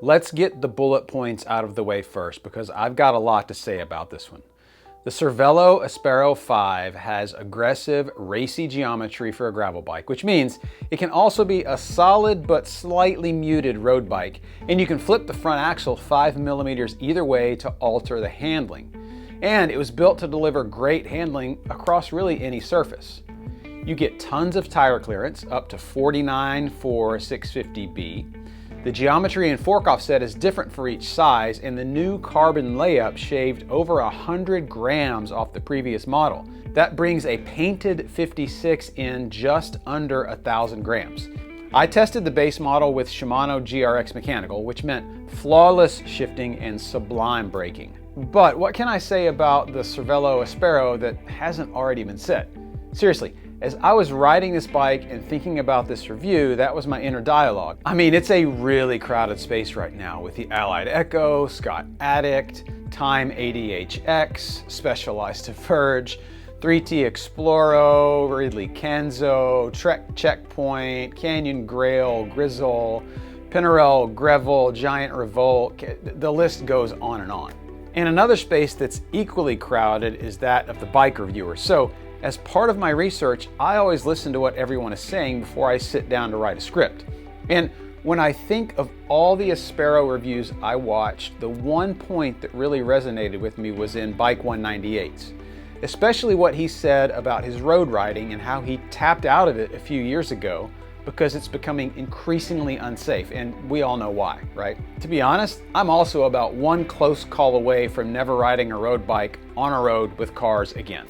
Let's get the bullet points out of the way first because I've got a lot to say about this one. The Cervelo Aspero 5 has aggressive, racy geometry for a gravel bike, which means it can also be a solid but slightly muted road bike, and you can flip the front axle 5 millimeters either way to alter the handling. And it was built to deliver great handling across really any surface. You get tons of tire clearance, up to 49 for 650B. The geometry and fork offset is different for each size, and the new carbon layup shaved over 100 grams off the previous model. That brings a painted 56 in just under 1,000 grams. I tested the base model with Shimano GRX Mechanical, which meant flawless shifting and sublime braking. But what can I say about the Cervelo Aspero that hasn't already been said? Seriously, as I was riding this bike and thinking about this review, that was my inner dialogue. I mean, it's a really crowded space right now with the Allied Echo, Scott Addict, Time ADHX, Specialized Diverge, 3T Exploro, Ridley Kanzo, Checkpoint, Canyon Grail, Grizl, Pinarello Grevil, Giant Revolt. The list goes on and on. And another space that's equally crowded is that of the bike reviewers. So, as part of my research, I always listen to what everyone is saying before I sit down to write a script. And when I think of all the Aspero reviews I watched, the one point that really resonated with me was in Bike 198's, especially what he said about his road riding and how he tapped out of it a few years ago because it's becoming increasingly unsafe, and we all know why, right? To be honest, I'm also about one close call away from never riding a road bike on a road with cars again.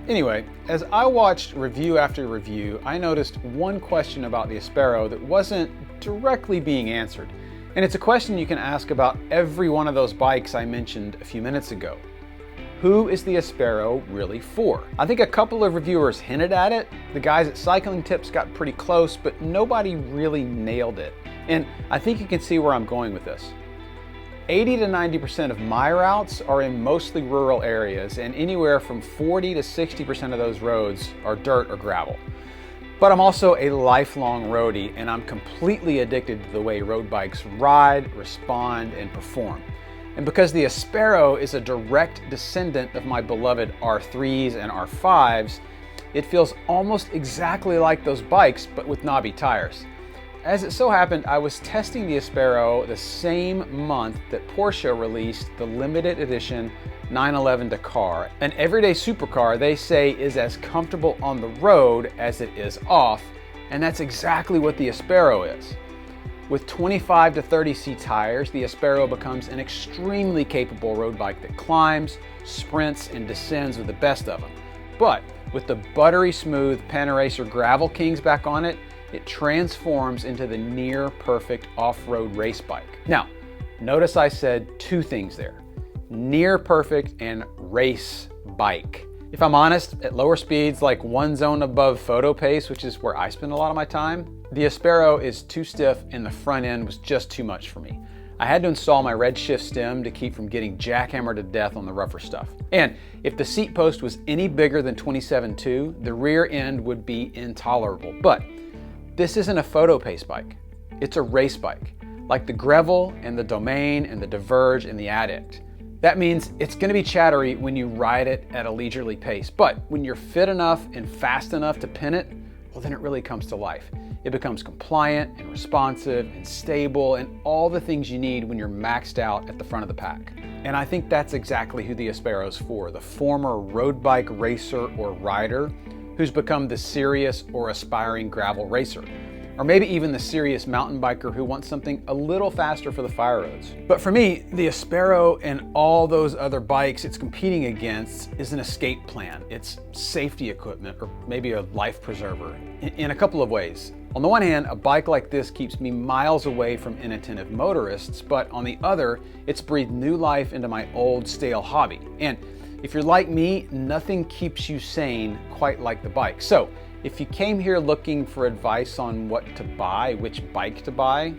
Anyway, as I watched review after review, I noticed one question about the Aspero that wasn't directly being answered. And it's a question you can ask about every one of those bikes I mentioned a few minutes ago. Who is the Aspero really for? I think a couple of reviewers hinted at it. The guys at Cycling Tips got pretty close, but nobody really nailed it. And I think you can see where I'm going with this. 80 to 90% of my routes are in mostly rural areas, and anywhere from 40 to 60% of those roads are dirt or gravel. But I'm also a lifelong roadie, and I'm completely addicted to the way road bikes ride, respond, and perform. And because the Aspero is a direct descendant of my beloved R3s and R5s, it feels almost exactly like those bikes, but with knobby tires. As it so happened, I was testing the Aspero the same month that Porsche released the limited edition 911 Dakar, an everyday supercar they say is as comfortable on the road as it is off, and that's exactly what the Aspero is. With 25 to 30C tires, the Aspero becomes an extremely capable road bike that climbs, sprints, and descends with the best of them. But with the buttery smooth Panaracer Gravel Kings back on it, it transforms into the near perfect off-road race bike. Now, notice I said two things there: near perfect and race bike. If I'm honest, at lower speeds like one zone above photo pace, which is where I spend a lot of my time, the Aspero is too stiff and the front end was just too much for me. I had to install my Redshift stem to keep from getting jackhammered to death on the rougher stuff. And if the seat post was any bigger than 27.2, the rear end would be intolerable. But this isn't a photo pace bike. It's a race bike, like the Grevil and the Domane and the Diverge and the Addict. That means it's going to be chattery when you ride it at a leisurely pace, but when you're fit enough and fast enough to pin it, well, then it really comes to life. It becomes compliant and responsive and stable and all the things you need when you're maxed out at the front of the pack. And I think that's exactly who the Aspero's for, the former road bike racer or rider who's become the serious or aspiring gravel racer, or maybe even the serious mountain biker who wants something a little faster for the fire roads. But for me, the Aspero and all those other bikes it's competing against is an escape plan. It's safety equipment, or maybe a life preserver, in a couple of ways. On the one hand, a bike like this keeps me miles away from inattentive motorists, but on the other, it's breathed new life into my old stale hobby. And if you're like me, nothing keeps you sane quite like the bike. So if you came here looking for advice on what to buy, which bike to buy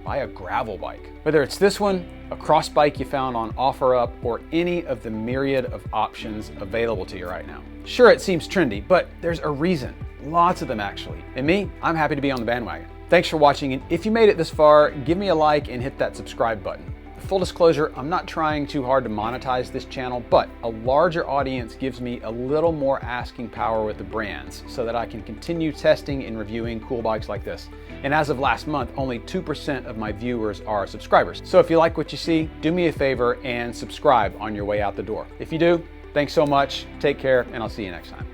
a gravel bike. Whether it's this one, a cross bike you found on OfferUp, or any of the myriad of options available to you right now. Sure, it seems trendy, but there's a reason. Lots of them actually. And me, I'm happy to be on the bandwagon. Thanks for watching, and if you made it this far, give me a like and hit that subscribe button. Full disclosure, I'm not trying too hard to monetize this channel, but a larger audience gives me a little more asking power with the brands so that I can continue testing and reviewing cool bikes like this. And as of last month, only 2% of my viewers are subscribers. So if you like what you see, do me a favor and subscribe on your way out the door. If you do, thanks so much, take care, and I'll see you next time.